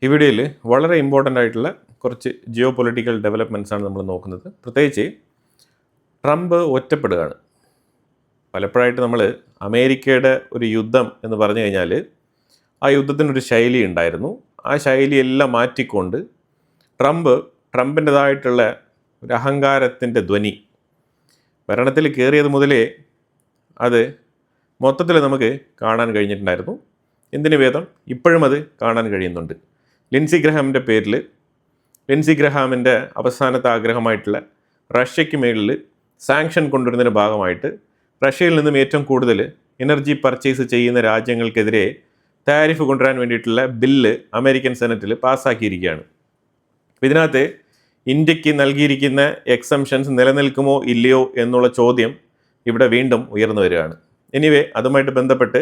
ഈ വീഡിയോയിൽ വളരെ ഇമ്പോർട്ടൻ്റ് ആയിട്ടുള്ള കുറച്ച് ജിയോ പൊളിറ്റിക്കൽ ഡെവലപ്മെൻറ്റ്സാണ് നമ്മൾ നോക്കുന്നത്. പ്രത്യേകിച്ച് ട്രംപ് ഒറ്റപ്പെടുകയാണ്. പലപ്പോഴായിട്ട് നമ്മൾ അമേരിക്കയുടെ ഒരു യുദ്ധം എന്ന് പറഞ്ഞു കഴിഞ്ഞാൽ ആ യുദ്ധത്തിനൊരു ശൈലി ഉണ്ടായിരുന്നു. ആ ശൈലിയെല്ലാം മാറ്റിക്കൊണ്ട് ട്രംപിൻ്റെതായിട്ടുള്ള ഒരു അഹങ്കാരത്തിൻ്റെ ധ്വനി ഭരണത്തിൽ കയറിയത് മുതലേ അത് മൊത്തത്തിൽ നമുക്ക് കാണാൻ കഴിഞ്ഞിട്ടുണ്ടായിരുന്നു. എന്തിനു ഭേദം ഇപ്പോഴും അത് കാണാൻ കഴിയുന്നുണ്ട്. ലിൻസി ഗ്രഹാമിൻ്റെ അവസാനത്തെ ആഗ്രഹമായിട്ടുള്ള റഷ്യയ്ക്ക് മേളിൽ സാങ്ഷൻ കൊണ്ടുവരുന്നതിൻ്റെ ഭാഗമായിട്ട് റഷ്യയിൽ നിന്നും ഏറ്റവും കൂടുതൽ എനർജി പർച്ചേസ് ചെയ്യുന്ന രാജ്യങ്ങൾക്കെതിരെ താരിഫ് കൊണ്ടുവരാൻ വേണ്ടിയിട്ടുള്ള ബില്ല് അമേരിക്കൻ സെനറ്റിൽ പാസ്സാക്കിയിരിക്കുകയാണ്. ഇതിനകത്ത് ഇന്ത്യക്ക് നൽകിയിരിക്കുന്ന എക്സംഷൻസ് നിലനിൽക്കുമോ ഇല്ലയോ എന്നുള്ള ചോദ്യം ഇവിടെ വീണ്ടും ഉയർന്നു വരികയാണ്. എനിവേ, അതുമായിട്ട് ബന്ധപ്പെട്ട്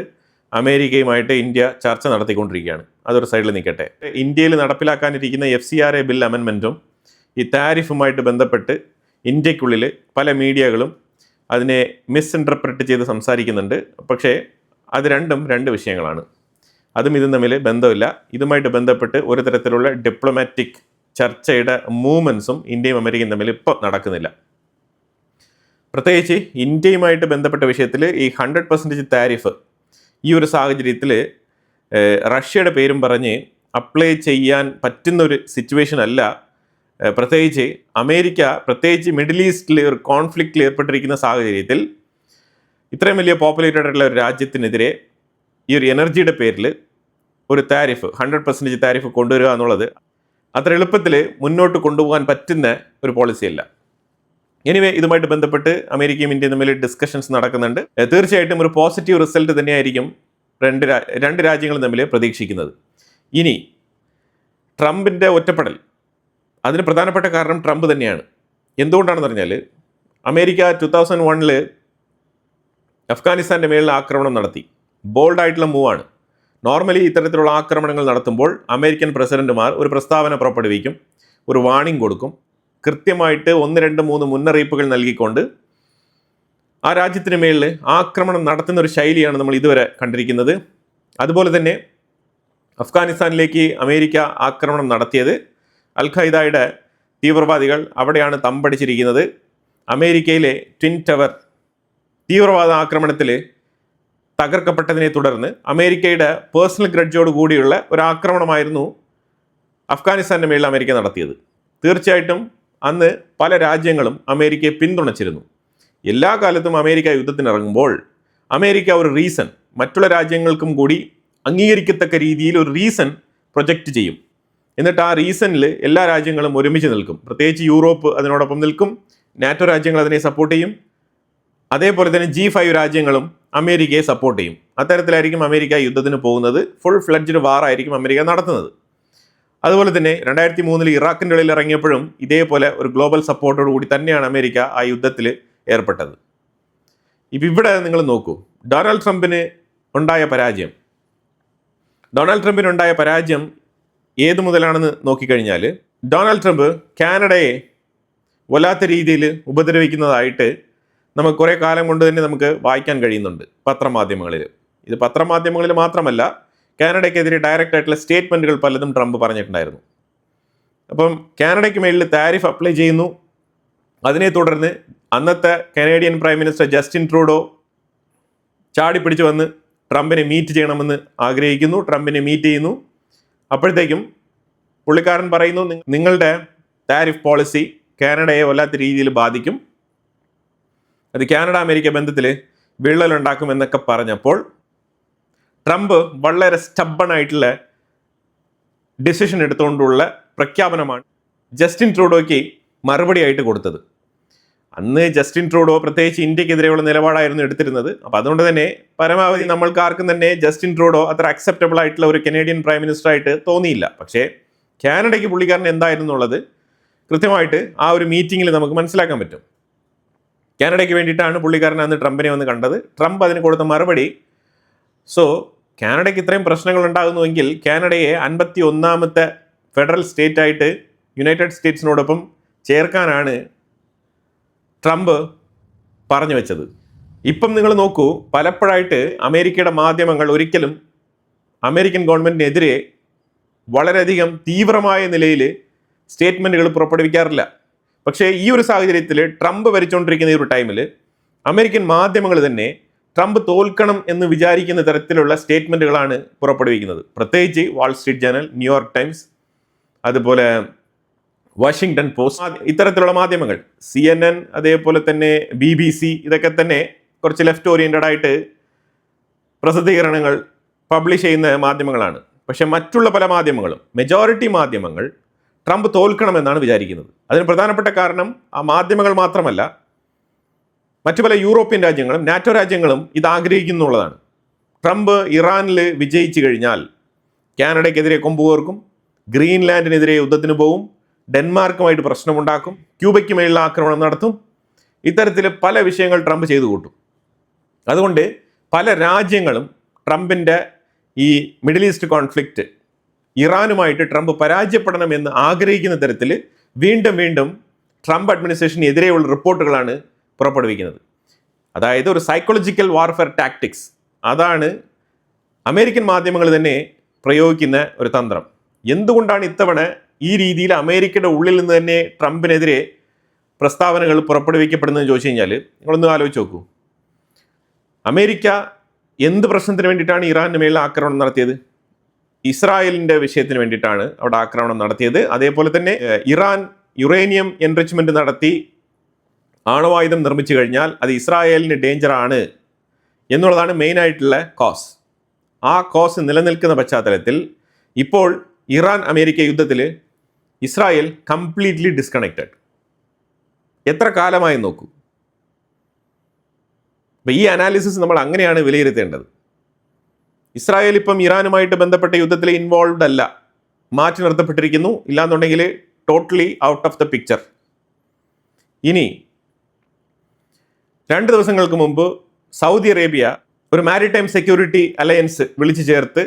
അമേരിക്കയുമായിട്ട് ഇന്ത്യ ചർച്ച നടത്തിക്കൊണ്ടിരിക്കുകയാണ്. അതൊരു സൈഡിൽ നിൽക്കട്ടെ. ഇന്ത്യയിൽ നടപ്പിലാക്കാനിരിക്കുന്ന FCRA ബിൽ അമെൻമെൻറ്റും ഈ താരിഫുമായിട്ട് ബന്ധപ്പെട്ട് ഇന്ത്യക്കുള്ളിൽ പല മീഡിയകളും അതിനെ മിസ്ഇൻറ്റർപ്രറ്റ് ചെയ്ത് സംസാരിക്കുന്നുണ്ട്. പക്ഷേ അത് രണ്ടും രണ്ട് വിഷയങ്ങളാണ്. അതും ഇതും തമ്മിൽ ബന്ധമില്ല. ഇതുമായിട്ട് ബന്ധപ്പെട്ട് ഒരു തരത്തിലുള്ള ഡിപ്ലോമാറ്റിക് ചർച്ചയുടെ മൂവ്മെൻറ്റ്സും ഇന്ത്യയും അമേരിക്കയും തമ്മിൽ ഇപ്പോൾ നടക്കുന്നില്ല. പ്രത്യേകിച്ച് ഇന്ത്യയുമായിട്ട് ബന്ധപ്പെട്ട വിഷയത്തിൽ ഈ 100% താരിഫ് ഈ ഒരു സാഹചര്യത്തിൽ റഷ്യയുടെ പേരും പറഞ്ഞ് അപ്ലൈ ചെയ്യാൻ പറ്റുന്നൊരു സിറ്റുവേഷൻ അല്ല. പ്രത്യേകിച്ച് അമേരിക്ക മിഡിൽ ഈസ്റ്റിൽ ഒരു കോൺഫ്ലിക്റ്റിൽ ഏർപ്പെട്ടിരിക്കുന്ന സാഹചര്യത്തിൽ ഇത്രയും വലിയ പോപ്പുലേറ്റഡ് ആയിട്ടുള്ള ഒരു രാജ്യത്തിനെതിരെ ഈ ഒരു എനർജിയുടെ പേരിൽ ഒരു താരിഫ് 100% താരിഫ് കൊണ്ടുവരിക എന്നുള്ളത് അത്ര എളുപ്പത്തിൽ മുന്നോട്ട് കൊണ്ടുപോകാൻ പറ്റുന്ന ഒരു പോളിസിയല്ല. എനിവേ, ഇതുമായിട്ട് ബന്ധപ്പെട്ട് അമേരിക്കയും ഇന്ത്യയും തമ്മിൽ ഡിസ്കഷൻസ് നടക്കുന്നുണ്ട്. തീർച്ചയായിട്ടും ഒരു പോസിറ്റീവ് റിസൾട്ട് തന്നെയായിരിക്കും രണ്ട് രാജ്യങ്ങളും തമ്മിൽ പ്രതീക്ഷിക്കുന്നത്. ഇനി ട്രംപിൻ്റെ ഒറ്റപ്പെടൽ, അതിന് പ്രധാനപ്പെട്ട കാരണം ട്രംപ് തന്നെയാണ്. എന്തുകൊണ്ടാണെന്ന് പറഞ്ഞാൽ അമേരിക്ക 2001 അഫ്ഗാനിസ്ഥാൻ്റെ മേളിൽ ആക്രമണം നടത്തി. ബോൾഡായിട്ടുള്ള മൂവാണ്. നോർമലി ഇത്തരത്തിലുള്ള ആക്രമണങ്ങൾ നടത്തുമ്പോൾ അമേരിക്കൻ പ്രസിഡന്റുമാർ ഒരു പ്രസ്താവന പുറപ്പെടുവിക്കും, ഒരു വാണിംഗ് കൊടുക്കും, കൃത്യമായിട്ട് 1, 2, 3 മുന്നറിയിപ്പുകൾ നൽകിക്കൊണ്ട് ആ രാജ്യത്തിന് മേളിൽ ആക്രമണം നടത്തുന്ന ഒരു ശൈലിയാണ് നമ്മൾ ഇതുവരെ കണ്ടിരിക്കുന്നത്. അതുപോലെ തന്നെ അഫ്ഗാനിസ്ഥാനിലേക്ക് അമേരിക്ക ആക്രമണം നടത്തിയത് അൽ ഖൈദയുടെ തീവ്രവാദികൾ അവിടെയാണ് തമ്പടിച്ചിരിക്കുന്നത്. അമേരിക്കയിലെ ട്വിൻ ടവർ തീവ്രവാദ ആക്രമണത്തിൽ തകർക്കപ്പെട്ടതിനെ തുടർന്ന് അമേരിക്കയുടെ പേഴ്സണൽ ഗ്രഡ്ജോട് കൂടിയുള്ള ഒരു ആക്രമണമായിരുന്നു അഫ്ഗാനിസ്ഥാൻ്റെ മേളിൽ അമേരിക്ക നടത്തിയത്. തീർച്ചയായിട്ടും അന്ന് പല രാജ്യങ്ങളും അമേരിക്കയെ പിന്തുണച്ചിരുന്നു. എല്ലാ കാലത്തും അമേരിക്ക യുദ്ധത്തിനിറങ്ങുമ്പോൾ അമേരിക്ക ഒരു റീസൺ മറ്റുള്ള രാജ്യങ്ങൾക്കും കൂടി അംഗീകരിക്കത്തക്ക രീതിയിൽ ഒരു റീസൺ പ്രൊജക്റ്റ് ചെയ്യും. എന്നിട്ട് ആ റീസണിൽ എല്ലാ രാജ്യങ്ങളും ഒരുമിച്ച് നിൽക്കും. പ്രത്യേകിച്ച് യൂറോപ്പ് അതിനോടൊപ്പം നിൽക്കും, നാറ്റോ രാജ്യങ്ങൾ അതിനെ സപ്പോർട്ട് ചെയ്യും. അതേപോലെ തന്നെ G5 രാജ്യങ്ങളും അമേരിക്കയെ സപ്പോർട്ട് ചെയ്യും. അത്തരത്തിലായിരിക്കും അമേരിക്ക യുദ്ധത്തിന് പോകുന്നത്. ഫുൾ ഫ്ലഡ്ജ്ഡ് വാറായിരിക്കും അമേരിക്ക നടത്തുന്നത്. അതുപോലെ തന്നെ 2003 ഇറാഖിൻ്റെ ഉള്ളിൽ ഇറങ്ങിയപ്പോഴും ഇതേപോലെ ഒരു ഗ്ലോബൽ സപ്പോർട്ടോട് കൂടി തന്നെയാണ് അമേരിക്ക ആ യുദ്ധത്തിൽ ഏർപ്പെട്ടത്. ഇപ്പം ഇവിടെ നിങ്ങൾ നോക്കൂ, ഡൊണാൾഡ് ട്രംപിന് ഉണ്ടായ പരാജയം ഏതു മുതലാണെന്ന് നോക്കിക്കഴിഞ്ഞാൽ ഡൊണാൾഡ് ട്രംപ് കാനഡയെ വല്ലാത്ത രീതിയിൽ ഉപദ്രവിക്കുന്നതായിട്ട് നമുക്ക് കുറേ കാലം കൊണ്ട് തന്നെ നമുക്ക് വായിക്കാൻ കഴിയുന്നുണ്ട് പത്രമാധ്യമങ്ങളിൽ. ഇത് പത്രമാധ്യമങ്ങളിൽ മാത്രമല്ല, കാനഡയ്ക്കെതിരെ ഡയറക്റ്റ് ആയിട്ടുള്ള സ്റ്റേറ്റ്മെൻറ്റുകൾ പലതും ട്രംപ് പറഞ്ഞിട്ടുണ്ടായിരുന്നു. അപ്പം കാനഡയ്ക്ക് മേളിൽ താരിഫ് അപ്ലൈ ചെയ്യുന്നു. അതിനെ തുടർന്ന് അന്നത്തെ Canadian prime minister Justin Trudeau ചാടിപ്പിടിച്ച് വന്ന് ട്രംപിനെ മീറ്റ് ചെയ്യണമെന്ന് ആഗ്രഹിക്കുന്നു. ട്രംപിനെ മീറ്റ് ചെയ്യുന്നു. അപ്പോഴത്തേക്കും പുള്ളിക്കാരൻ പറയുന്നു, നിങ്ങളുടെ താരിഫ് പോളിസി കാനഡയെ വല്ലാത്ത രീതിയിൽ ബാധിക്കും, അത് കാനഡ അമേരിക്ക ബന്ധത്തിൽ വിള്ളലുണ്ടാക്കുമെന്നൊക്കെ പറഞ്ഞപ്പോൾ ട്രംപ് വളരെ സ്റ്റബണായിട്ടുള്ള ഡിസിഷൻ എടുത്തുകൊണ്ടുള്ള പ്രഖ്യാപനമാണ് ജസ്റ്റിൻ ട്രൂഡോയ്ക്ക് മറുപടിയായിട്ട് കൊടുത്തത്. അന്ന് ജസ്റ്റിൻ ട്രൂഡോ പ്രത്യേകിച്ച് ഇന്ത്യക്കെതിരെയുള്ള നിലപാടായിരുന്നു എടുത്തിരുന്നത്. അപ്പോൾ അതുകൊണ്ട് തന്നെ പരമാവധി നമ്മൾക്ക് ആർക്കും തന്നെ ജസ്റ്റിൻ ട്രൂഡോ അത്ര അക്സെപ്റ്റബിൾ ആയിട്ടുള്ള ഒരു കനേഡിയൻ പ്രൈം മിനിസ്റ്റർ ആയിട്ട് തോന്നിയില്ല. പക്ഷേ കാനഡയ്ക്ക് പുള്ളിക്കാരൻ എന്തായിരുന്നു എന്നുള്ളത് കൃത്യമായിട്ട് ആ ഒരു മീറ്റിങ്ങിൽ നമുക്ക് മനസ്സിലാക്കാൻ പറ്റും. കാനഡയ്ക്ക് വേണ്ടിയിട്ടാണ് പുള്ളിക്കാരൻ അന്ന് ട്രംപിനെ വന്ന് കണ്ടത്. ട്രംപ് അതിന് കൊടുത്ത മറുപടി, സോ കാനഡയ്ക്ക് ഇത്രയും പ്രശ്നങ്ങൾ ഉണ്ടാകുന്നുവെങ്കിൽ കാനഡയെ 51ാമത്തെ ഫെഡറൽ സ്റ്റേറ്റ് ആയിട്ട് യുണൈറ്റഡ് സ്റ്റേറ്റ്സിനോടൊപ്പം ചേർക്കാനാണ് ട്രംപ് പറഞ്ഞു വെച്ചത്. ഇപ്പം നിങ്ങൾ നോക്കൂ, പലപ്പോഴായിട്ട് അമേരിക്കയുടെ മാധ്യമങ്ങൾ ഒരിക്കലും അമേരിക്കൻ ഗവൺമെൻറ്റിനെതിരെ വളരെയധികം തീവ്രമായ നിലയിൽ സ്റ്റേറ്റ്മെൻറ്റുകൾ പുറപ്പെടുവിക്കാറില്ല. പക്ഷേ ഈ ഒരു സാഹചര്യത്തിൽ ട്രംപ് ഭരിച്ചുകൊണ്ടിരിക്കുന്ന ഈ ഒരു ടൈമിൽ അമേരിക്കൻ മാധ്യമങ്ങൾ തന്നെ ട്രംപ് തോൽക്കണം എന്ന് വിചാരിക്കുന്ന തരത്തിലുള്ള സ്റ്റേറ്റ്മെൻറ്റുകളാണ് പുറപ്പെടുവിക്കുന്നത്. പ്രത്യേകിച്ച് Wall Street journal, New York times, അതുപോലെ വാഷിങ്ടൺ പോസ്റ്റ്, ഇത്തരത്തിലുള്ള മാധ്യമങ്ങൾ, CNN, അതേപോലെ തന്നെ BBC, ഇതൊക്കെ തന്നെ കുറച്ച് ലെഫ്റ്റ് ഓറിയൻറ്റഡ് ആയിട്ട് പ്രസിദ്ധീകരണങ്ങൾ പബ്ലിഷ് ചെയ്യുന്ന മാധ്യമങ്ങളാണ്. പക്ഷെ മറ്റുള്ള പല മാധ്യമങ്ങളും, മെജോറിറ്റി മാധ്യമങ്ങൾ ട്രംപ് തോൽക്കണമെന്നാണ് വിചാരിക്കുന്നത്. അതിന് പ്രധാനപ്പെട്ട കാരണം ആ മാധ്യമങ്ങൾ മാത്രമല്ല, മറ്റു പല യൂറോപ്യൻ രാജ്യങ്ങളും നാറ്റോ രാജ്യങ്ങളും ഇത് ആഗ്രഹിക്കുന്നുള്ളതാണ്. ട്രംപ് ഇറാനിൽ വിജയിച്ചു കഴിഞ്ഞാൽ കാനഡയ്ക്കെതിരെ കൊമ്പുകോർക്കും, ഗ്രീൻലാൻഡിനെതിരെ യുദ്ധത്തിന് പോവും, ഡെൻമാർക്കുമായിട്ട് പ്രശ്നമുണ്ടാക്കും, ക്യൂബയ്ക്ക് മേലുള്ള ആക്രമണം നടത്തും. ഇത്തരത്തിൽ പല വിഷയങ്ങൾ ട്രംപ് ചെയ്തു കൂട്ടും. അതുകൊണ്ട് പല രാജ്യങ്ങളും ട്രംപിൻ്റെ ഈ മിഡിൽ ഈസ്റ്റ് കോൺഫ്ലിക്റ്റ്, ഇറാനുമായിട്ട് ട്രംപ് പരാജയപ്പെടണമെന്ന് ആഗ്രഹിക്കുന്ന തരത്തിൽ വീണ്ടും വീണ്ടും ട്രംപ് അഡ്മിനിസ്ട്രേഷന് എതിരെയുള്ള റിപ്പോർട്ടുകളാണ് പുറപ്പെടുവിക്കുന്നത്. അതായത് ഒരു സൈക്കോളജിക്കൽ വാർഫെയർ ടാക്ടിക്സ്, അതാണ് അമേരിക്കൻ മാധ്യമങ്ങൾ തന്നെ പ്രയോഗിക്കുന്ന ഒരു തന്ത്രം. എന്തുകൊണ്ടാണ് ഇത്തവണ ഈ രീതിയിൽ അമേരിക്കയുടെ ഉള്ളിൽ നിന്ന് തന്നെ ട്രംപിനെതിരെ പ്രസ്താവനകൾ പുറപ്പെടുവിക്കപ്പെടുന്നതെന്ന് ചോദിച്ചു കഴിഞ്ഞാൽ നിങ്ങളൊന്ന് ആലോചിച്ച് നോക്കൂ. അമേരിക്ക എന്ത് പ്രശ്നത്തിന് വേണ്ടിയിട്ടാണ് ഇറാന് മേളിൽ ആക്രമണം നടത്തിയത്? ഇസ്രായേലിൻ്റെ വിഷയത്തിന് വേണ്ടിയിട്ടാണ് അവിടെ ആക്രമണം നടത്തിയത്. അതേപോലെ തന്നെ ഇറാൻ യുറേനിയം എൻറിച്ച്മെൻറ്റ് നടത്തി ആണവായുധം നിർമ്മിച്ചു കഴിഞ്ഞാൽ അത് ഇസ്രായേലിന് ഡേഞ്ചർ ആണ് എന്നുള്ളതാണ് മെയിനായിട്ടുള്ള കോസ്. ആ കോസ് നിലനിൽക്കുന്ന പശ്ചാത്തലത്തിൽ ഇപ്പോൾ ഇറാൻ അമേരിക്ക യുദ്ധത്തിൽ ഇസ്രായേൽ കംപ്ലീറ്റ്ലി ഡിസ്കണക്റ്റഡ്. എത്ര കാലമായി നോക്കൂ. അപ്പോൾ ഈ അനാലിസിസ് നമ്മൾ അങ്ങനെയാണ് വിലയിരുത്തേണ്ടത്. ഇസ്രായേൽ ഇപ്പം ഇറാനുമായിട്ട് ബന്ധപ്പെട്ട യുദ്ധത്തിൽ ഇൻവോൾവ്ഡ് അല്ല, മാറ്റി നിർത്തപ്പെട്ടിരിക്കുന്നു, ഇല്ലാന്നുണ്ടെങ്കിൽ totally out of the picture. ഇനി 2 ദിവസങ്ങൾക്ക് മുമ്പ് സൗദി അറേബ്യ ഒരു മാരിടൈം സെക്യൂരിറ്റി അലയൻസ് വിളിച്ചു ചേർത്ത്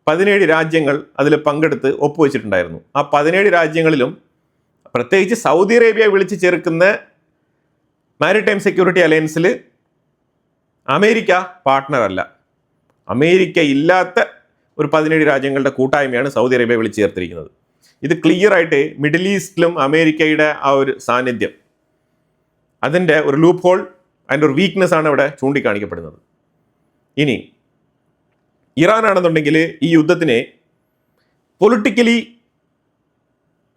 17 രാജ്യങ്ങൾ അതിൽ പങ്കെടുത്ത് ഒപ്പുവെച്ചിട്ടുണ്ടായിരുന്നു. ആ 17 രാജ്യങ്ങളിലും പ്രത്യേകിച്ച് സൗദി അറേബ്യ വിളിച്ചു ചേർക്കുന്ന മാരിടൈം സെക്യൂരിറ്റി അലയൻസിൽ അമേരിക്ക പാർട്ട്ണർ അല്ല. അമേരിക്ക ഇല്ലാത്ത ഒരു 17 രാജ്യങ്ങളുടെ കൂട്ടായ്മയാണ് സൗദി അറേബ്യ വിളിച്ചു ചേർത്തിരിക്കുന്നത്. ഇത് ക്ലിയർ ആയിട്ട് മിഡിൽ ഈസ്റ്റിലും അമേരിക്കയുടെ ആ ഒരു സാന്നിധ്യം, അതിൻ്റെ ഒരു ലൂപ്പ് ഹോൾ, അതിൻ്റെ ഒരു വീക്ക്നെസ് ആണ് ഇവിടെ ചൂണ്ടിക്കാണിക്കപ്പെടുന്നത്. ഇനി ഇറാൻ ആണെന്നുണ്ടെങ്കിൽ ഈ യുദ്ധത്തിനെ പൊളിറ്റിക്കലി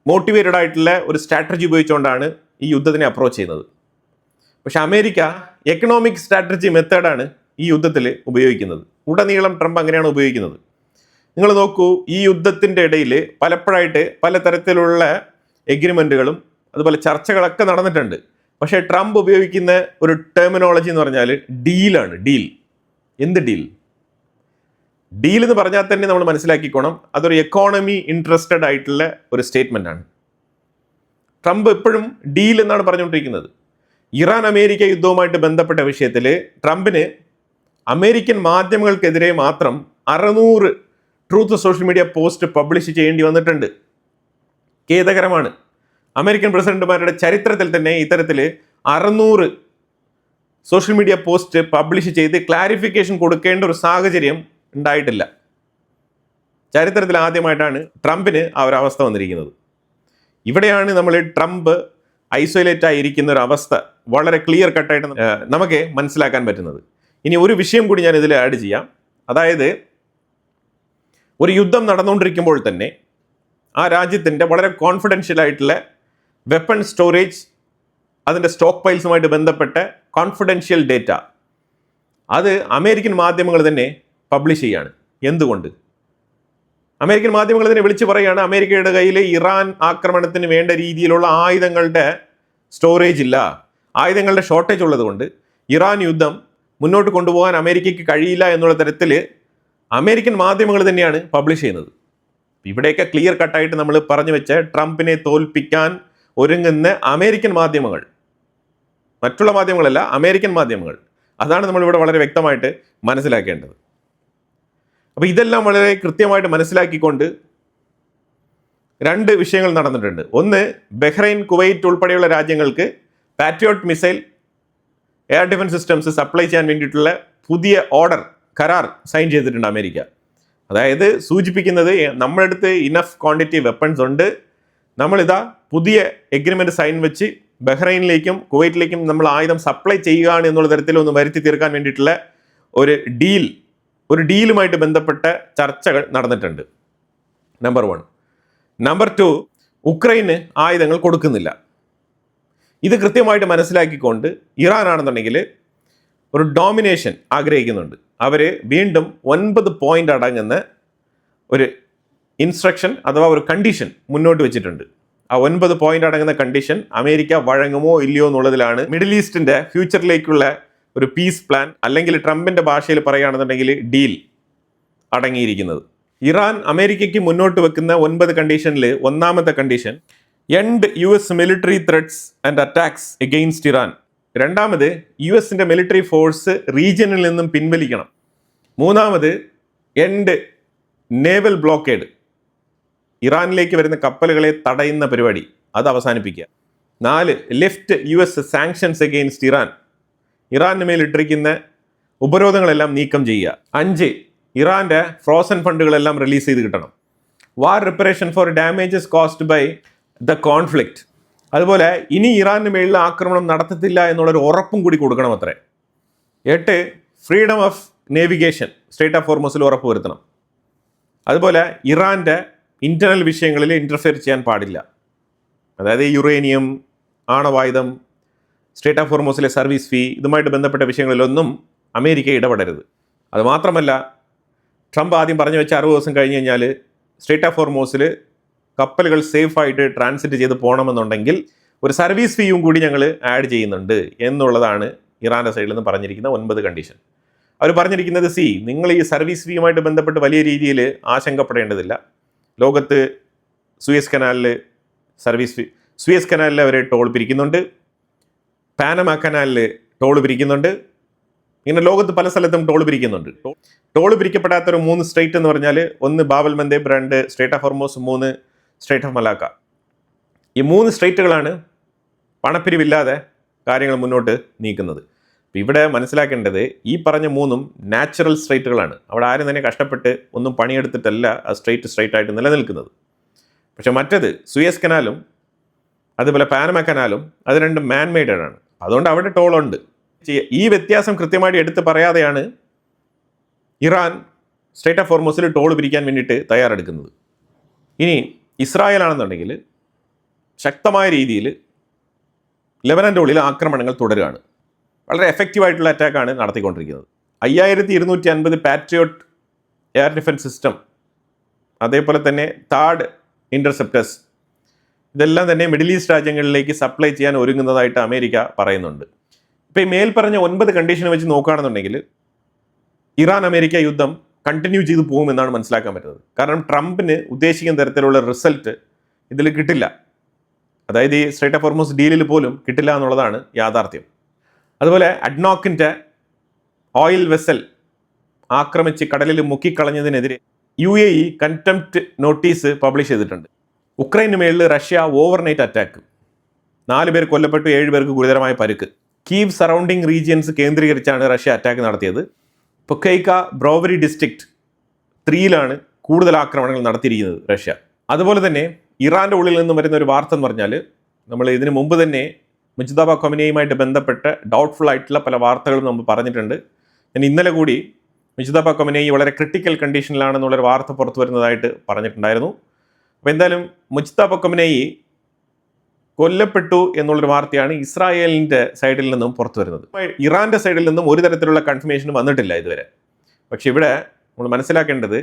മോട്ടിവേറ്റഡ് ആയിട്ടുള്ള ഒരു സ്ട്രാറ്റജി ഉപയോഗിച്ചുകൊണ്ടാണ് ഈ യുദ്ധത്തിനെ അപ്രോച്ച് ചെയ്യുന്നത്. പക്ഷെ അമേരിക്ക എക്കണോമിക് സ്ട്രാറ്റജി മെത്തേഡാണ് ഈ യുദ്ധത്തിൽ ഉപയോഗിക്കുന്നത്. ഉടനീളം ട്രംപ് അങ്ങനെയാണ് ഉപയോഗിക്കുന്നത്. നിങ്ങൾ നോക്കൂ, ഈ യുദ്ധത്തിൻ്റെ ഇടയിൽ പലപ്പോഴായിട്ട് പലതരത്തിലുള്ള എഗ്രിമെൻറ്റുകളും അതുപോലെ ചർച്ചകളൊക്കെ നടന്നിട്ടുണ്ട്. പക്ഷേ ട്രംപ് ഉപയോഗിക്കുന്ന ഒരു ടെർമിനോളജി എന്ന് പറഞ്ഞാൽ ഡീലാണ്. ഡീൽ. എന്ത് ഡീൽ? ഡീൽ എന്ന് പറഞ്ഞാൽ തന്നെ നമ്മൾ മനസ്സിലാക്കിക്കോണം, അതൊരു എക്കോണമി ഇൻട്രസ്റ്റഡ് ആയിട്ടുള്ള ഒരു സ്റ്റേറ്റ്മെൻ്റ് ആണ്. ട്രംപ് എപ്പോഴും ഡീൽ എന്നാണ് പറഞ്ഞുകൊണ്ടിരിക്കുന്നത്. ഇറാൻ അമേരിക്ക യുദ്ധവുമായിട്ട് ബന്ധപ്പെട്ട വിഷയത്തിൽ ട്രംപിന് അമേരിക്കൻ മാധ്യമങ്ങൾക്കെതിരെ മാത്രം 600 truth social media post publish ചെയ്യേണ്ടി വന്നിട്ടുണ്ട്. ഖേദകരമാണ്. അമേരിക്കൻ പ്രസിഡന്റുമാരുടെ ചരിത്രത്തിൽ തന്നെ ഇത്തരത്തിൽ 600 സോഷ്യൽ മീഡിയ പോസ്റ്റ് പബ്ലിഷ് ചെയ്ത് ക്ലാരിഫിക്കേഷൻ കൊടുക്കേണ്ട ഒരു സാഹചര്യം ഉണ്ടായിട്ടില്ല. ചരിത്രത്തിൽ ആദ്യമായിട്ടാണ് ട്രംപിന് ആ ഒരു അവസ്ഥ വന്നിരിക്കുന്നത്. ഇവിടെയാണ് നമ്മൾ ട്രംപ് ഐസൊലേറ്റ് ആയിരിക്കുന്ന ഒരു അവസ്ഥ വളരെ ക്ലിയർ കട്ടായിട്ട് നമുക്ക് മനസ്സിലാക്കാൻ പറ്റുന്നത്. ഇനി ഒരു വിഷയം കൂടി ഞാൻ ഇതിൽ ആഡ് ചെയ്യാം. അതായത് ഒരു യുദ്ധം നടന്നുകൊണ്ടിരിക്കുമ്പോൾ തന്നെ ആ രാജ്യത്തിൻ്റെ വളരെ കോൺഫിഡൻഷ്യൽ ആയിട്ടുള്ള വെപ്പൺ സ്റ്റോറേജ്, അതിൻ്റെ സ്റ്റോക്ക് പൈൽസുമായിട്ട് ബന്ധപ്പെട്ട കോൺഫിഡൻഷ്യൽ ഡേറ്റ അത് അമേരിക്കൻ മാധ്യമങ്ങൾ തന്നെ പബ്ലിഷ് ചെയ്യാണ്. എന്തുകൊണ്ട്? അമേരിക്കൻ മാധ്യമങ്ങൾ തന്നെ വിളിച്ചു പറയുകയാണ്, അമേരിക്കയുടെ കയ്യിൽ ഇറാൻ ആക്രമണത്തിന് വേണ്ട രീതിയിലുള്ള ആയുധങ്ങളുടെ സ്റ്റോറേജ് ഇല്ല, ആയുധങ്ങളുടെ ഷോർട്ടേജ് ഉള്ളതുകൊണ്ട് ഇറാൻ യുദ്ധം മുന്നോട്ട് കൊണ്ടുപോകാൻ അമേരിക്കയ്ക്ക് കഴിയില്ല എന്നുള്ള തരത്തിൽ അമേരിക്കൻ മാധ്യമങ്ങൾ തന്നെയാണ് പബ്ലിഷ് ചെയ്യുന്നത്. ഇവിടെയൊക്കെ ക്ലിയർ കട്ടായിട്ട് നമ്മൾ പറഞ്ഞു വെച്ച ട്രംപിനെ തോൽപ്പിക്കാൻ ഒരുങ്ങുന്ന അമേരിക്കൻ മാധ്യമങ്ങൾ, മറ്റുള്ള മാധ്യമങ്ങളല്ല, അമേരിക്കൻ മാധ്യമങ്ങൾ, അതാണ് നമ്മളിവിടെ വളരെ വ്യക്തമായിട്ട് മനസ്സിലാക്കേണ്ടത്. അപ്പോൾ ഇതെല്ലാം വളരെ കൃത്യമായിട്ട് മനസ്സിലാക്കിക്കൊണ്ട് 2 വിഷയങ്ങൾ നടന്നിട്ടുണ്ട്. ഒന്ന്, ബഹ്റൈൻ, കുവൈറ്റ് ഉൾപ്പെടെയുള്ള രാജ്യങ്ങൾക്ക് patriot missile air defence systems supply ചെയ്യാൻ വേണ്ടിയിട്ടുള്ള പുതിയ കരാർ സൈൻ ചെയ്തിട്ടുണ്ട് അമേരിക്ക. അതായത് സൂചിപ്പിക്കുന്നത് നമ്മുടെ അടുത്ത് ഇനഫ് ക്വാണ്ടിറ്റി വെപ്പൺസ് ഉണ്ട്, നമ്മളിതാ പുതിയ എഗ്രിമെന്റ് സൈൻ വെച്ച് ബഹ്റൈനിലേക്കും കുവൈറ്റിലേക്കും നമ്മൾ ആയുധം സപ്ലൈ ചെയ്യുകയാണ് എന്നുള്ള തരത്തിലൊന്ന് വരുത്തി തീർക്കാൻ വേണ്ടിയിട്ടുള്ള ഒരു ഡീലുമായിട്ട് ബന്ധപ്പെട്ട ചർച്ചകൾ നടന്നിട്ടുണ്ട്. നമ്പർ 1. നമ്പർ 2, ഉക്രൈന് ആയുധങ്ങൾ കൊടുക്കുന്നില്ല. ഇത് കൃത്യമായിട്ട് മനസ്സിലാക്കിക്കൊണ്ട് ഇറാൻ ആണെന്നുണ്ടെങ്കിൽ ഒരു ഡോമിനേഷൻ ആഗ്രഹിക്കുന്നുണ്ട്. അവർ വീണ്ടും 9 പോയിന്റ് അടങ്ങുന്ന ഒരു ഇൻസ്ട്രക്ഷൻ അഥവാ ഒരു കണ്ടീഷൻ മുന്നോട്ട് വെച്ചിട്ടുണ്ട്. ആ 9 പോയിന്റ് അടങ്ങുന്ന കണ്ടീഷൻ അമേരിക്ക വഴങ്ങുമോ ഇല്ലയോ എന്നുള്ളതിലാണ് മിഡിൽ ഈസ്റ്റിന്റെ ഫ്യൂച്ചറിലേക്കുള്ള ഒരു പീസ് പ്ലാൻ, അല്ലെങ്കിൽ ട്രംപിന്റെ ഭാഷയിൽ പറയുകയാണെന്നുണ്ടെങ്കിൽ ഡീൽ അടങ്ങിയിരിക്കുന്നത്. ഇറാൻ അമേരിക്കയ്ക്ക് മുന്നോട്ട് വെക്കുന്ന 9 കണ്ടീഷനിൽ ഒന്നാമത്തെ condition end US military threats and attacks against Iran. രണ്ടാമത് US മിലിറ്ററി ഫോഴ്സ് റീജിയനിൽ നിന്നും പിൻവലിക്കണം. മൂന്നാമത് എൻഡ് നേവൽ ബ്ലോക്കേഡ്, ഇറാനിലേക്ക് വരുന്ന കപ്പലുകളെ തടയുന്ന പരിപാടി അത് അവസാനിപ്പിക്കുക. 4, lift US sanctions against Iran, ഇറാന് മേൽ ഇട്ടിരിക്കുന്ന ഉപരോധങ്ങളെല്ലാം നീക്കം ചെയ്യുക. 5, ഇറാന്റെ ഫ്രോസൺ ഫണ്ടുകളെല്ലാം റിലീസ് ചെയ്ത് കിട്ടണം. War reparation for damages caused by the conflict, അതുപോലെ ഇനി ഇറാന് മേളിൽ ആക്രമണം നടത്തത്തില്ല എന്നുള്ളൊരു ഉറപ്പും കൂടി കൊടുക്കണം അത്രേ. 8, freedom of navigation, strait of ഹോർമസിൽ ഉറപ്പ് വരുത്തണം. അതുപോലെ ഇറാന്റെ ഇന്റർണൽ വിഷയങ്ങളിൽ ഇന്റർഫിയർ ചെയ്യാൻ പാടില്ല. അതായത് യുറേനിയം, ആണവായുധം, സ്ട്രേറ്റ് ഓഫ് ഹോർമസിലെ സർവീസ് ഫീ, ഇതുമായിട്ട് ബന്ധപ്പെട്ട വിഷയങ്ങളിലൊന്നും അമേരിക്ക ഇടപെടരുത്. അതുമാത്രമല്ല, ട്രംപ് ആദ്യം പറഞ്ഞു വെച്ച 60 ദിവസം കഴിഞ്ഞ് കഴിഞ്ഞാൽ സ്ട്രേറ്റ് ഓഫ് ഹോർമസിൽ കപ്പലുകൾ സേഫായിട്ട് ട്രാൻസിറ്റ് ചെയ്ത് പോകണമെന്നുണ്ടെങ്കിൽ ഒരു സർവീസ് ഫീയും കൂടി ഞങ്ങൾ ആഡ് ചെയ്യുന്നുണ്ട് എന്നുള്ളതാണ് ഇറാൻ്റെ സൈഡിൽ നിന്ന് പറഞ്ഞിരിക്കുന്ന 9 കണ്ടീഷൻ. അവർ പറഞ്ഞിരിക്കുന്നത് നിങ്ങൾ ഈ സർവീസ് ഫീയുമായിട്ട് ബന്ധപ്പെട്ട് വലിയ രീതിയിൽ ആശങ്കപ്പെടേണ്ടതില്ല. ലോകത്ത് സൂയസ് കനാലിൽ സൂയസ് കനാലിൽ അവർ ടോൾ പിരിക്കുന്നുണ്ട്, പാനമ കനാലിൽ ടോൾ പിരിക്കുന്നുണ്ട്, ഇങ്ങനെ ലോകത്ത് പല സ്ഥലത്തും ടോൾ പിരിക്കുന്നുണ്ട്. ടോൾ പിരിക്കപ്പെടാത്തൊരു 3 സ്റ്റേറ്റ് എന്ന് പറഞ്ഞാൽ 1 Bab el Mandeb, 2 strait of Hormuz, 3 strait of Malacca. ഈ 3 സ്റ്റേറ്റുകളാണ് പണപ്പിരിവില്ലാതെ കാര്യങ്ങൾ മുന്നോട്ട് നീക്കുന്നത്. അപ്പോൾ ഇവിടെ മനസ്സിലാക്കേണ്ടത് ഈ പറഞ്ഞ 3ഉം നാച്ചുറൽ സ്ട്രേറ്റുകളാണ്. അവിടെ ആരും തന്നെ കഷ്ടപ്പെട്ട് ഒന്നും പണിയെടുത്തിട്ടല്ല ആ സ്ട്രേറ്റ് ആയിട്ട് നിലനിൽക്കുന്നത്. പക്ഷെ മറ്റത് സൂയസ് കനാലും അതുപോലെ പാനമ കനാലും അത് രണ്ടും മാൻ മെയ്ഡഡ് ആണ്. അതുകൊണ്ട് അവിടെ ടോളുണ്ട്. ഈ വ്യത്യാസം കൃത്യമായിട്ട് എടുത്ത് പറയാതെയാണ് ഇറാൻ സ്ട്രേറ്റ് ഓഫ് ഹോർമസിൽ ടോൾ പിരിക്കാൻ വേണ്ടിയിട്ട് തയ്യാറെടുക്കുന്നത്. ഇനി ഇസ്രായേൽ ആണെന്നുണ്ടെങ്കിൽ ശക്തമായ രീതിയിൽ ലെബനൻ്റെ ഉള്ളിൽ ആക്രമണങ്ങൾ തുടരുകയാണ്. വളരെ എഫക്റ്റീവായിട്ടുള്ള അറ്റാക്കാണ് നടത്തിക്കൊണ്ടിരിക്കുന്നത്. 5250 പാട്രിയോട്ട് എയർ ഡിഫൻസ് സിസ്റ്റം, അതേപോലെ തന്നെ താഡ് ഇൻ്റർസെപ്റ്റേഴ്സ്, ഇതെല്ലാം തന്നെ മിഡിൽ ഈസ്റ്റ് രാജ്യങ്ങളിലേക്ക് സപ്ലൈ ചെയ്യാൻ ഒരുങ്ങുന്നതായിട്ട് അമേരിക്ക പറയുന്നുണ്ട്. ഇപ്പോൾ ഈ മേൽപ്പറഞ്ഞ 9 കണ്ടീഷൻ വെച്ച് നോക്കുകയാണെന്നുണ്ടെങ്കിൽ ഇറാൻ അമേരിക്ക യുദ്ധം കണ്ടിന്യൂ ചെയ്തു പോകുമെന്നാണ് മനസ്സിലാക്കാൻ പറ്റുന്നത്. കാരണം ട്രംപിന് ഉദ്ദേശിക്കുന്ന തരത്തിലുള്ള റിസൾട്ട് ഇതിൽ കിട്ടില്ല. അതായത് ഈ സ്ട്രേറ്റ് ഓഫ് ഹോർമസ് ഡീലിൽ പോലും കിട്ടില്ല എന്നുള്ളതാണ് യാഥാർത്ഥ്യം. അതുപോലെ അഡ്നോക്കിൻ്റെ ഓയിൽ വെസൽ ആക്രമിച്ച് കടലിൽ മുക്കിക്കളഞ്ഞതിനെതിരെ UAE കൺടെംപ്റ്റ് നോട്ടീസ് പബ്ലിഷ് ചെയ്തിട്ടുണ്ട്. ഉക്രൈന് മേളിൽ റഷ്യ ഓവർനൈറ്റ് അറ്റാക്ക്, 4 പേർ കൊല്ലപ്പെട്ടു, 7 പേർക്ക് ഗുരുതരമായ പരുക്ക്. കീവ് സറൗണ്ടിങ് റീജിയൻസ് കേന്ദ്രീകരിച്ചാണ് റഷ്യ അറ്റാക്ക് നടത്തിയത്. പൊക്കൈക്ക ബ്രോവറി ഡിസ്ട്രിക്ട് 3ലാണ് കൂടുതൽ ആക്രമണങ്ങൾ നടത്തിയിരിക്കുന്നത് റഷ്യ. അതുപോലെ തന്നെ ഇറാൻ്റെ ഉള്ളിൽ നിന്ന് വരുന്ന ഒരു വാർത്ത എന്ന് പറഞ്ഞാൽ, നമ്മൾ ഇതിനു മുമ്പ് തന്നെ മുജ്തബ ഖൊമേനിയുമായിട്ട് ബന്ധപ്പെട്ട് ഡൗട്ട്ഫുൾ ആയിട്ടുള്ള പല വാർത്തകളും നമ്മൾ പറഞ്ഞിട്ടുണ്ട്. ഞാൻ ഇന്നലെ കൂടി മുജ്തബ ഖൊമേനി വളരെ ക്രിട്ടിക്കൽ കണ്ടീഷനിലാണെന്നുള്ളൊരു വാർത്ത പുറത്തു വരുന്നതായിട്ട് പറഞ്ഞിട്ടുണ്ടായിരുന്നു. അപ്പോൾ എന്തായാലും മുജ്തബ ഖൊമേനി കൊല്ലപ്പെട്ടു എന്നുള്ളൊരു വാർത്തയാണ് ഇസ്രായേലിൻ്റെ സൈഡിൽ നിന്നും പുറത്തു വരുന്നത്. ഇറാൻ്റെ സൈഡിൽ നിന്നും ഒരു തരത്തിലുള്ള കൺഫർമേഷൻ വന്നിട്ടില്ല ഇതുവരെ. പക്ഷെ ഇവിടെ നമ്മൾ മനസ്സിലാക്കേണ്ടത്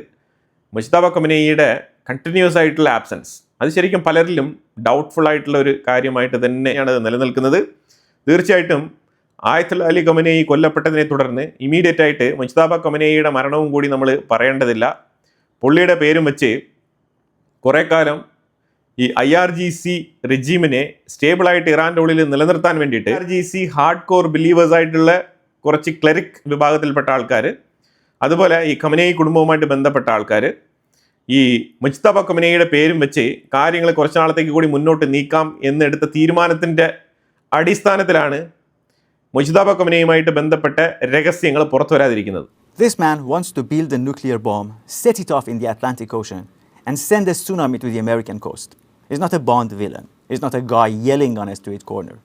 മുജ്തബ ഖൊമേനിയുടെ കണ്ടിന്യൂസ് ആയിട്ടുള്ള ആബ്സെൻസ് അത് ശരിക്കും പലരിലും ഡൗട്ട്ഫുൾ ആയിട്ടുള്ള ഒരു കാര്യമായിട്ട് തന്നെയാണ് നിലനിൽക്കുന്നത്. തീർച്ചയായിട്ടും ആയത്തുള്ള അലി ഖൊമേനി കൊല്ലപ്പെട്ടതിനെ തുടർന്ന് ഇമീഡിയറ്റ് ആയിട്ട് മുജ്തബ ഖൊമേനിയുടെ മരണവും കൂടി നമ്മൾ പറയേണ്ടതില്ല. പുള്ളിയുടെ പേരും വെച്ച് കുറേ കാലം ഈ IRGC റെജീമിനെ സ്റ്റേബിളായിട്ട് ഇറാൻ്റെ ഉള്ളിൽ നിലനിർത്താൻ വേണ്ടിയിട്ട് IRGC ഹാർഡ് കോർ ബിലീവേഴ്സ് ആയിട്ടുള്ള കുറച്ച് ക്ലെറിക് വിഭാഗത്തിൽപ്പെട്ട ആൾക്കാർ, അതുപോലെ ഈ ഖൊമേനി കുടുംബവുമായിട്ട് ബന്ധപ്പെട്ട ആൾക്കാർ ഈ മുജ്തബ ഖൊമേനിയുടെ പേരും വെച്ച് കാര്യങ്ങൾ കുറച്ച് നാളത്തേക്ക് കൂടി മുന്നോട്ട് നീക്കാം എന്നെടുത്ത തീരുമാനത്തിൻ്റെ അടിസ്ഥാനത്തിലാണ് മുജ്തബ ഖൊമേനിയുമായിട്ട് ബന്ധപ്പെട്ട രഹസ്യങ്ങൾ പുറത്തു വരാതിരിക്കുന്നത്. This man wants to build a nuclear bomb, set it off in the Atlantic Ocean, and send a tsunami to the American coast. He's not a Bond villain. He's not a guy yelling on a street corner.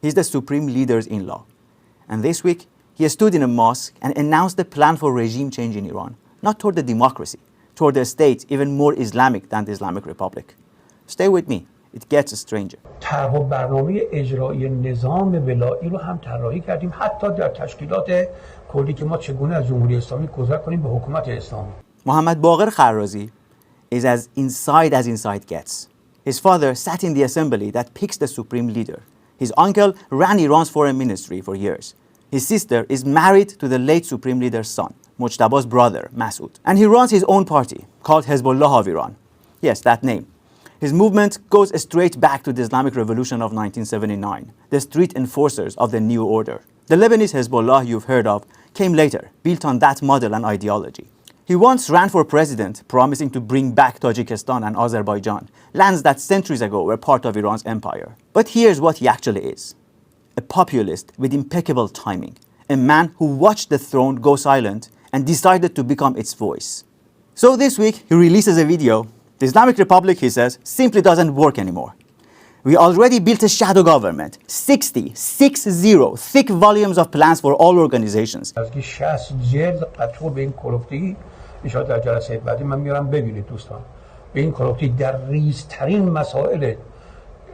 He's the supreme leader-in-law. And this week, he stood in a mosque and announced a plan for regime change in Iran, not toward the democracy, toward a state even more Islamic than the Islamic Republic. Stay with me. It gets stranger. طرح و برنامه اجرایی نظام ولایی رو هم طراحی کردیم حتی در تشکیلات کلی که ما چگونه از جمهوری اسلامی گذر کنیم به حکومت اسلامی. Mohammad Baqir Kharrazi is as inside gets. His father sat in the assembly that picks the supreme leader. His uncle ran Iran's foreign ministry for years. His sister is married to the late supreme leader's son, Mujtaba's brother, Masoud. And he runs his own party, called Hezbollah of Iran. Yes, that name. His movement goes straight back to the Islamic Revolution of 1979, the street enforcers of the new order. The Lebanese Hezbollah you've heard of came later, built on that model and ideology. He once ran for president, promising to bring back Tajikistan and Azerbaijan, lands that centuries ago were part of Iran's empire. But here's what he actually is: a populist with impeccable timing, a man who watched the throne go silent and decided to become its voice. So this week, he releases a video. The Islamic Republic, he says, simply doesn't work anymore. We already built a shadow government, 60 thick volumes of plans for all organizations. از که 60 جلد قطور به این کلوفتی اشاره در جلسه بعدی من میارم ببینید دوستان. به این کلوفتی در ریزترین مسائل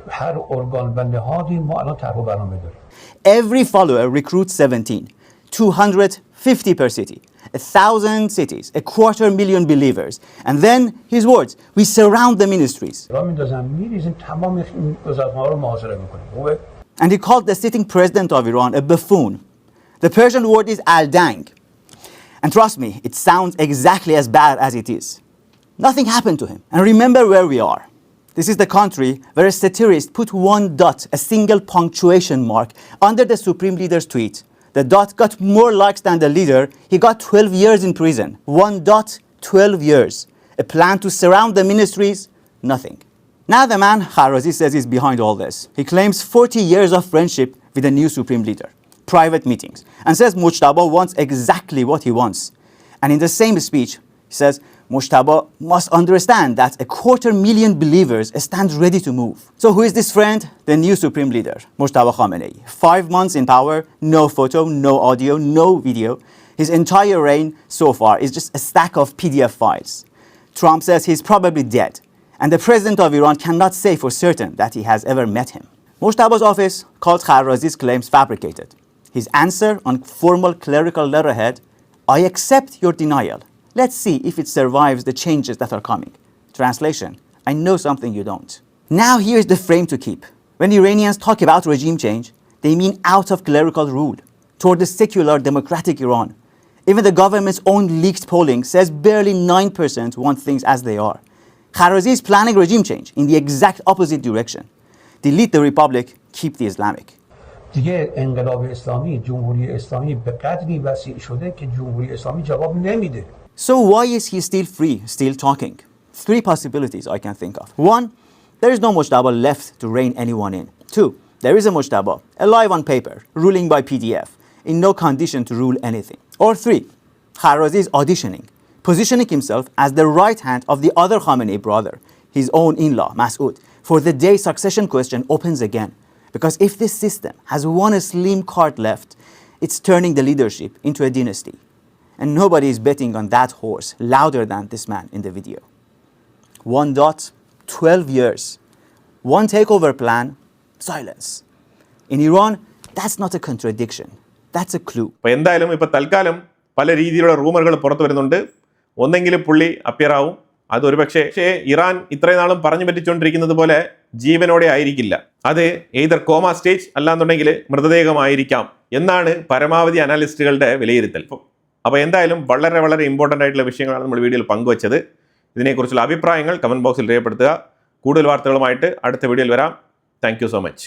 هر ارگان و نهادی ما الان طرح و برنامه داریم. Every follower recruits 17, 250 per city, 1,000 cities, 250,000 believers. And then his words: we surround the ministries. را میندازن میریزیم تمام این وزارت‌ها رو محاصره میکنیم. خوبه؟ And he called the sitting president of Iran a buffoon. The Persian word is al-dang. And trust me, it sounds exactly as bad as it is. Nothing happened to him. And remember where we are. This is the country where a satirist put one dot, a single punctuation mark, under the supreme leader's tweet. The dot got more likes than the leader. He got 12 years in prison. One dot, 12 years. A plan to surround the ministries, nothing. Now the man, Kharrazi, says he's behind all this. He claims 40 years of friendship with the new supreme leader, private meetings, and says Mujtaba wants exactly what he wants. And in the same speech, he says Mujtaba must understand that 250,000 believers stand ready to move. So who is this friend? The new supreme leader, Mujtaba Khamenei. 5 months in power, no photo, no audio, no video. His entire reign so far is just a stack of PDF files. Trump says he's probably dead, and the president of Iran cannot say for certain that he has ever met him. Mujtaba's office called Kharrazi's claims fabricated. His answer on formal clerical letterhead: I accept your denial. Let's see if it survives the changes that are coming. Translation: I know something you don't. Now here's the frame to keep. When Iranians talk about regime change, they mean out of clerical rule, toward a secular democratic Iran. Even the government's own leaked polling says barely 9% want things as they are. Kharrazi is planning regime change in the exact opposite direction. Delete the republic, keep the Islamic. دیگه انقلاب اسلامی، جمهوری اسلامی به قدری وسیع شده که جمهوری اسلامی جواب نمیده. So why is he still free, still talking? 3 possibilities I can think of. 1, there is no Mujtaba left to rein anyone in. 2, there is a Mujtaba, alive on paper, ruling by PDF, in no condition to rule anything. Or 3, Kharrazi is auditioning, positioning himself as the right hand of the other Khamenei brother, his own in-law, Masoud, for the day succession question opens again. Because if this system has one slim card left, it's turning the leadership into a dynasty. And nobody is betting on that horse louder than this man in the video. 1 dot, 12 years. 1 takeover plan, silence. In Iran, that's not a contradiction. That's a clue. അപ്പോൾ എന്തായാലും ഇപ്പോൾ തൽക്കാലം പല രീതിയിലുള്ള റൂമറുകൾ പുറത്തു വരുന്നുണ്ട്. ഒന്നെങ്കിലും പുള്ളി appear ആവും. അതൊരു പക്ഷേ ഇറാൻ ഇത്രയും നാളും പറഞ്ഞു പറ്റിച്ചുകൊണ്ടിരിക്കുന്നത് പോലെ ജീവനോടെ ആയിരിക്കില്ല. അത് എയ്തർ കോമ സ്റ്റേജ് അല്ലാന്നുണ്ടെങ്കിൽ മൃതദേഹമായിരിക്കാം എന്നാണ് പരമാവധി അനാലിസ്റ്റുകളുടെ വിലയിരുത്തൽ. അപ്പോൾ എന്തായാലും വളരെ വളരെ ഇമ്പോർട്ടൻ്റ് ആയിട്ടുള്ള വിഷയങ്ങളാണ് നമ്മൾ വീഡിയോയിൽ പങ്കുവച്ചത്. ഇതിനെക്കുറിച്ചുള്ള അഭിപ്രായങ്ങൾ കമൻറ്റ് ബോക്സിൽ രേഖപ്പെടുത്തുക. കൂടുതൽ വാർത്തകളുമായിട്ട് അടുത്ത വീഡിയോയിൽ വരാം. Thank you so much.